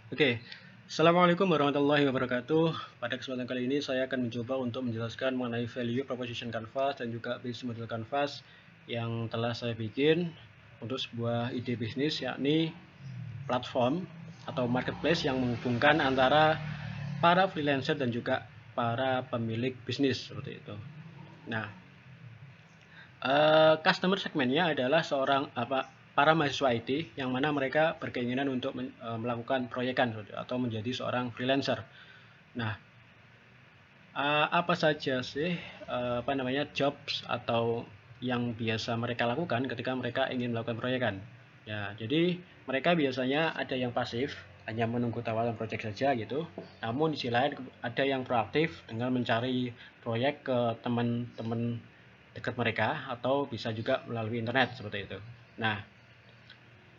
Oke, Assalamualaikum warahmatullahi wabarakatuh. Pada kesempatan kali ini saya akan mencoba untuk menjelaskan mengenai value proposition canvas dan juga business model canvas yang telah saya bikin untuk sebuah ide bisnis, yakni platform atau marketplace yang menghubungkan antara para freelancer dan juga para pemilik bisnis seperti itu. Nah, customer segmennya adalah para mahasiswa IT yang mana mereka berkeinginan untuk melakukan proyekan atau menjadi seorang freelancer. Nah, apa saja sih jobs atau yang biasa mereka lakukan ketika mereka ingin melakukan proyekan? Ya, jadi mereka biasanya ada yang pasif, hanya menunggu tawaran proyek saja gitu. Namun di sisi lain ada yang proaktif dengan mencari proyek ke teman-teman dekat mereka atau bisa juga melalui internet seperti itu. Nah,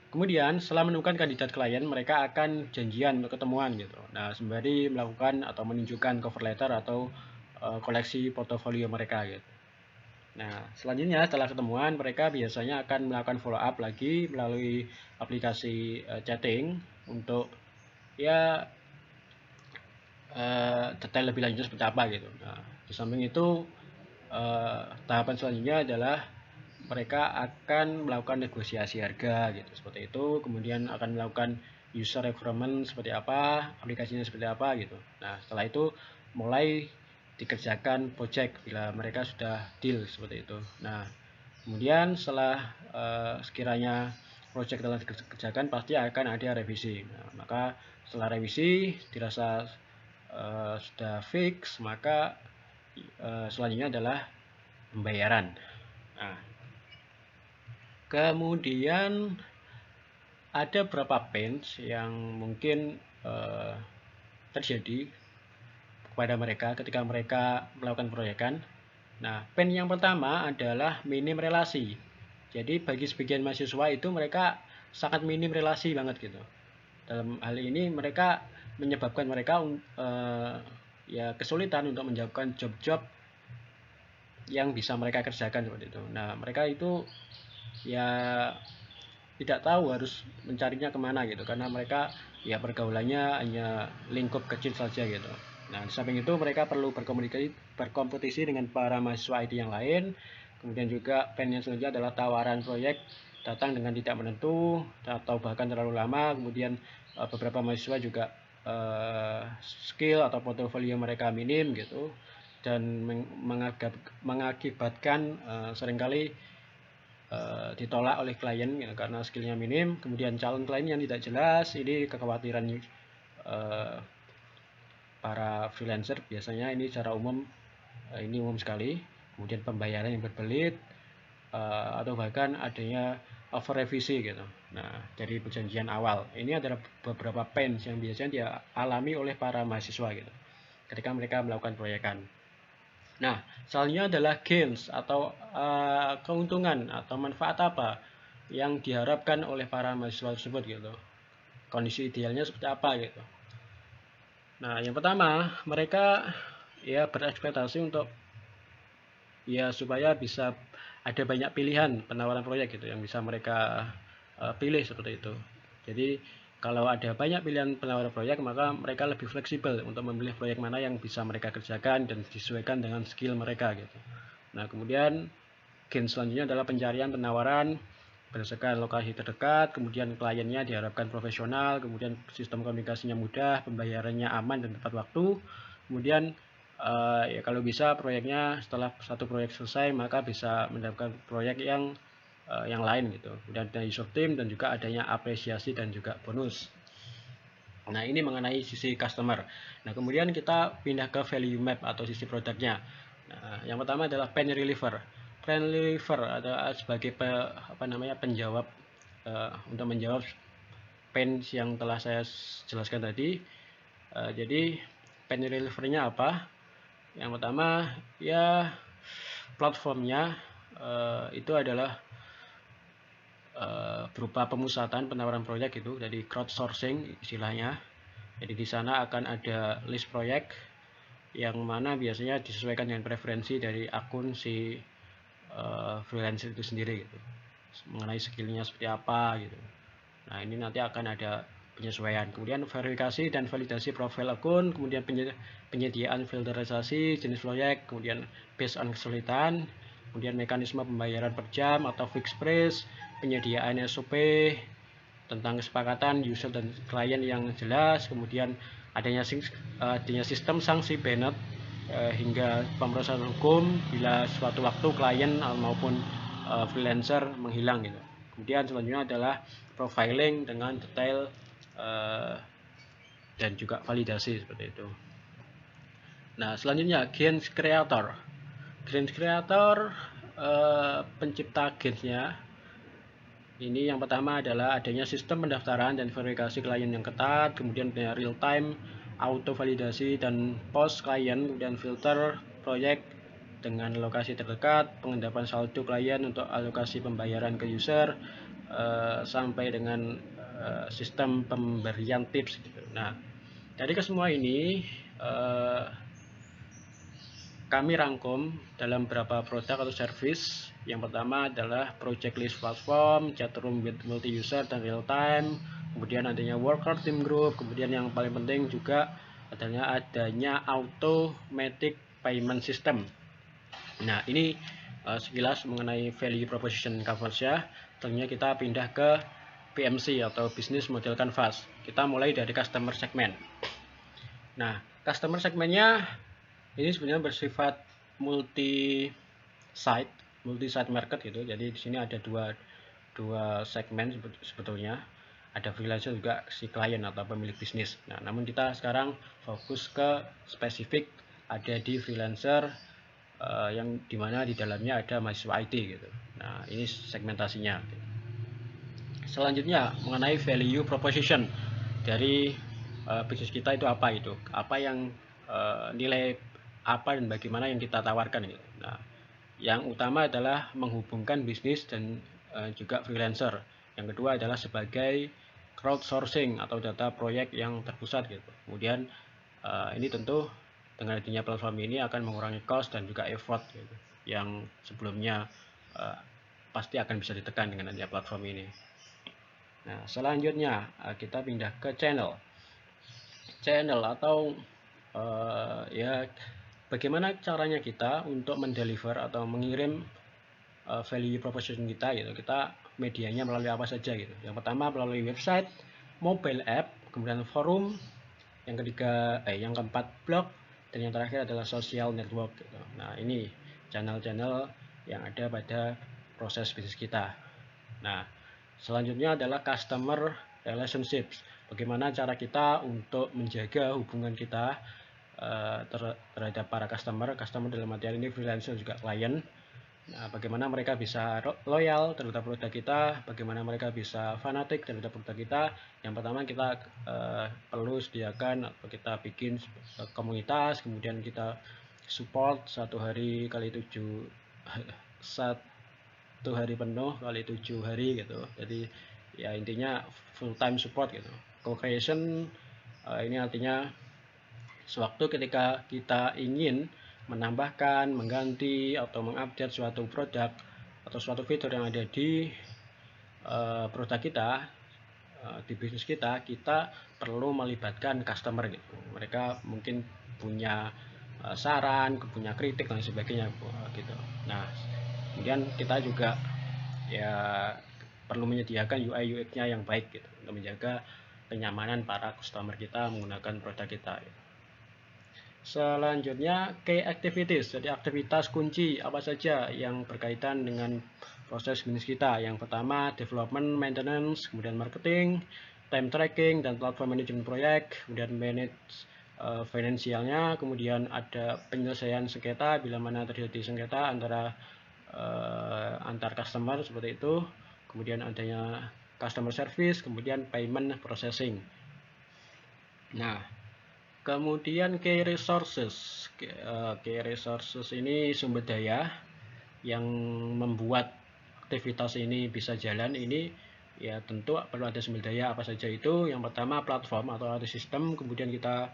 kemudian setelah menemukan kandidat klien, mereka akan janjian untuk ketemuan gitu. Nah, sembari melakukan atau menunjukkan cover letter atau koleksi portofolio mereka gitu. Nah, selanjutnya setelah ketemuan, mereka biasanya akan melakukan follow up lagi melalui aplikasi chatting untuk ya detail lebih lanjut seperti apa gitu. Nah, di samping itu tahapan selanjutnya adalah mereka akan melakukan negosiasi harga gitu seperti itu, kemudian akan melakukan user requirement seperti apa, aplikasinya seperti apa gitu. Nah, setelah itu mulai dikerjakan project bila mereka sudah deal seperti itu. Nah, kemudian setelah sekiranya project telah dikerjakan pasti akan ada revisi. Nah, maka setelah revisi dirasa sudah fix, maka selanjutnya adalah pembayaran. Nah, kemudian ada beberapa pains yang mungkin terjadi kepada mereka ketika mereka melakukan proyekan. Nah, pain yang pertama adalah minim relasi. Jadi bagi sebagian mahasiswa itu mereka sangat minim relasi banget gitu. Dalam hal ini mereka menyebabkan mereka ya kesulitan untuk menjawabkan job-job yang bisa mereka kerjakan seperti itu. Nah, mereka itu ya tidak tahu harus mencarinya kemana gitu karena mereka ya pergaulannya hanya lingkup kecil saja gitu. Nah, di samping itu mereka perlu berkompetisi dengan para mahasiswa IT yang lain. Kemudian juga plan yang selanjutnya adalah tawaran proyek datang dengan tidak menentu atau bahkan terlalu lama. Kemudian beberapa mahasiswa juga skill atau portofolio mereka minim gitu dan mengakibatkan seringkali ditolak oleh klien ya, karena skillnya minim. Kemudian calon klien yang tidak jelas, ini kekhawatiran para freelancer biasanya ini secara umum ini umum sekali. Kemudian pembayaran yang berbelit atau bahkan adanya over revisi gitu. Nah, dari perjanjian awal ini adalah beberapa pains yang biasanya dialami oleh para mahasiswa gitu ketika mereka melakukan proyekan. Nah, selanjutnya adalah gains atau keuntungan atau manfaat apa yang diharapkan oleh para mahasiswa tersebut gitu. Kondisi idealnya seperti apa gitu. Nah, yang pertama, mereka ya berekspektasi untuk ya supaya bisa ada banyak pilihan penawaran proyek gitu yang bisa mereka pilih seperti itu. Jadi kalau ada banyak pilihan penawaran proyek maka mereka lebih fleksibel untuk memilih proyek mana yang bisa mereka kerjakan dan disesuaikan dengan skill mereka gitu. Nah, kemudian gain selanjutnya adalah pencarian penawaran berdasarkan lokasi terdekat, kemudian kliennya diharapkan profesional, kemudian sistem komunikasinya mudah, pembayarannya aman dan tepat waktu, kemudian ya kalau bisa proyeknya setelah satu proyek selesai maka bisa mendapatkan proyek yang lain gitu. Kemudian ada user team dan juga adanya apresiasi dan juga bonus. Nah, ini mengenai sisi customer. Nah, kemudian kita pindah ke value map atau sisi produknya. Nah, yang pertama adalah pain reliever. Pain reliever adalah sebagai penjawab untuk menjawab pain yang telah saya jelaskan tadi. Jadi pain relievernya apa? Yang pertama ya platformnya itu adalah berupa pemusatan penawaran proyek itu dari crowdsourcing istilahnya. Jadi di sana akan ada list proyek yang mana biasanya disesuaikan dengan preferensi dari akun si freelancer itu sendiri gitu. Mengenai skillnya seperti apa gitu. Nah, ini nanti akan ada penyesuaian. Kemudian verifikasi dan validasi profil akun, kemudian penyediaan filterisasi jenis proyek, kemudian based on kesulitan, kemudian mekanisme pembayaran per jam atau fixed price, penyediaan SOP tentang kesepakatan user dan klien yang jelas, kemudian adanya sistem sanksi bailout hingga pemrosesan hukum bila suatu waktu klien maupun freelancer menghilang gitu. Kemudian selanjutnya adalah profiling dengan detail dan juga validasi seperti itu. Nah, selanjutnya Gens Creator. Gens Creator pencipta Gensnya ini yang pertama adalah adanya sistem pendaftaran dan verifikasi klien yang ketat, kemudian real time auto validasi dan post klien, kemudian filter proyek dengan lokasi terdekat, pengendapan saldo klien untuk alokasi pembayaran ke user, sampai dengan sistem pemberian tips gitu. Nah, dari kesemua ini kami rangkum dalam beberapa produk atau service. Yang pertama adalah project list platform, chat room with multi user dan real time, kemudian adanya worker team group, kemudian yang paling penting juga adanya automatic payment system. Nah, ini sekilas mengenai value proposition Canvas ya. Tentunya kita pindah ke PMC atau Business Model Canvas. Kita mulai dari customer segment. Nah, customer segmentnya ini sebenarnya bersifat multi site market gitu. Jadi di sini ada dua segmen sebetulnya. Ada freelancer juga si klien atau pemilik bisnis. Nah, namun kita sekarang fokus ke spesifik ada di freelancer yang dimana di dalamnya ada mahasiswa IT gitu. Nah, ini segmentasinya. Selanjutnya mengenai value proposition dari bisnis kita itu apa itu? Apa yang nilai apa dan bagaimana yang kita tawarkan gitu. Nah, yang utama adalah menghubungkan bisnis dan juga freelancer. Yang kedua adalah sebagai crowdsourcing atau data proyek yang terpusat gitu. Kemudian ini tentu dengan adanya platform ini akan mengurangi cost dan juga effort gitu, yang sebelumnya pasti akan bisa ditekan dengan adanya platform ini. Nah, selanjutnya kita pindah ke channel atau ya bagaimana caranya kita untuk mendeliver atau mengirim value proposition kita gitu. Kita medianya melalui apa saja gitu. Yang pertama melalui website, mobile app, kemudian forum, yang keempat blog, dan yang terakhir adalah social network gitu. Nah, ini channel-channel yang ada pada proses bisnis kita. Nah, selanjutnya adalah customer relationships. Bagaimana cara kita untuk menjaga hubungan kita terhadap para customer dalam artian ini freelancer juga klien. Nah, bagaimana mereka bisa loyal terhadap produk kita, bagaimana mereka bisa fanatik terhadap produk kita. Yang pertama kita perlu sediakan atau kita bikin komunitas, kemudian kita support 1 hari kali 7 1 hari penuh kali 7 hari gitu. Jadi ya intinya full time support gitu. Co-creation ini artinya sewaktu ketika kita ingin menambahkan, mengganti, atau mengupdate suatu produk atau suatu fitur yang ada di produk kita, di bisnis kita, kita perlu melibatkan customer gitu. Mereka mungkin punya saran, punya kritik dan sebagainya gitu. Nah, kemudian kita juga ya perlu menyediakan UI UX-nya yang baik gitu untuk menjaga kenyamanan para customer kita menggunakan produk kita gitu. Selanjutnya key activities, jadi aktivitas kunci apa saja yang berkaitan dengan proses bisnis kita. Yang pertama development, maintenance, kemudian marketing, time tracking, dan platform manajemen proyek, kemudian manage finansialnya, kemudian ada penyelesaian sengketa bila mana terjadi sengketa antar customer seperti itu, kemudian adanya customer service, kemudian payment processing. Nah, kemudian key resources. Key resources ini sumber daya yang membuat aktivitas ini bisa jalan. Ini ya tentu perlu ada sumber daya apa saja itu. Yang pertama platform atau ada sistem, kemudian kita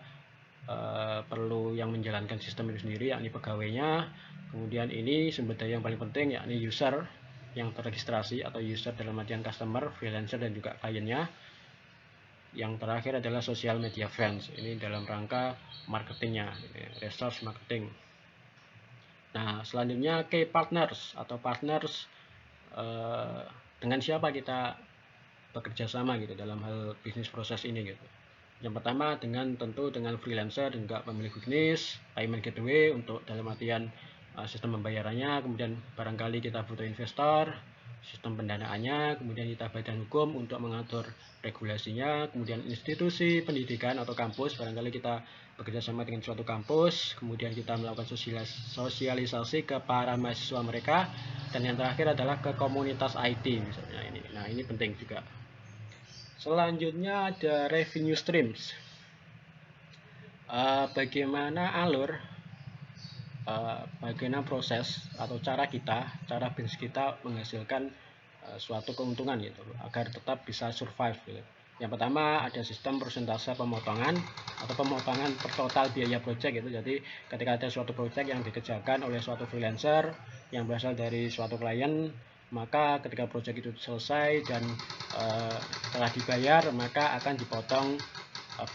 perlu yang menjalankan sistem itu sendiri yakni pegawainya. Kemudian ini sumber daya yang paling penting yakni user yang terregistrasi atau user dalam artian customer, freelancer dan juga kliennya. yang terakhir adalah social media fans. Ini dalam rangka marketingnya, resource marketing. Nah, selanjutnya key partners atau partners, dengan siapa kita bekerja sama gitu dalam hal bisnis proses ini gitu. Yang pertama tentu dengan freelancer dan juga pemilik bisnis, payment gateway untuk dalam artian sistem pembayarannya, kemudian barangkali kita butuh investor, sistem pendanaannya, kemudian kita badan hukum untuk mengatur regulasinya, kemudian institusi pendidikan atau kampus, barangkali kita bekerja sama dengan suatu kampus, kemudian kita melakukan sosialisasi ke para mahasiswa mereka, dan yang terakhir adalah ke komunitas IT misalnya ini. Nah, ini penting juga. Selanjutnya ada revenue streams. Bagaimana alur, bagaimana proses atau cara bisnis kita menghasilkan suatu keuntungan gitu, agar tetap bisa survive gitu. Yang pertama ada sistem persentase pemotongan atau pemotongan per total biaya project gitu. Jadi ketika ada suatu project yang dikerjakan oleh suatu freelancer yang berasal dari suatu klien, maka ketika project itu selesai dan telah dibayar, maka akan dipotong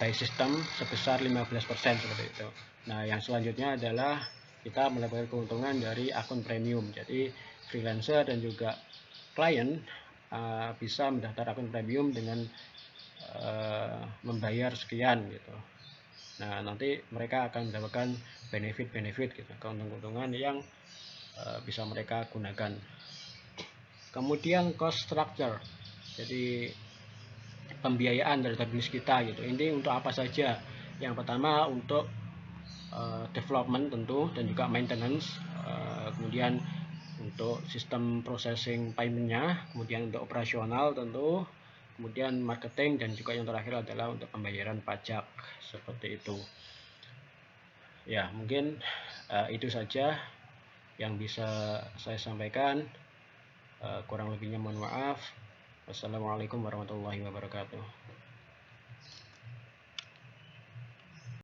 by system sebesar 15% seperti itu. Nah, yang selanjutnya adalah kita mendapatkan keuntungan dari akun premium. Jadi freelancer dan juga klien bisa mendaftar akun premium dengan membayar sekian gitu. Nah, nanti mereka akan mendapatkan benefit gitu, keuntungan yang bisa mereka gunakan. Kemudian cost structure, jadi pembiayaan dari bisnis kita gitu. Ini untuk apa saja? Yang pertama untuk development tentu, dan juga maintenance, kemudian untuk sistem processing paymentnya, kemudian untuk operasional tentu, kemudian marketing, dan juga yang terakhir adalah untuk pembayaran pajak seperti itu. Ya, mungkin itu saja yang bisa saya sampaikan. Kurang lebihnya mohon maaf. Wassalamualaikum warahmatullahi wabarakatuh.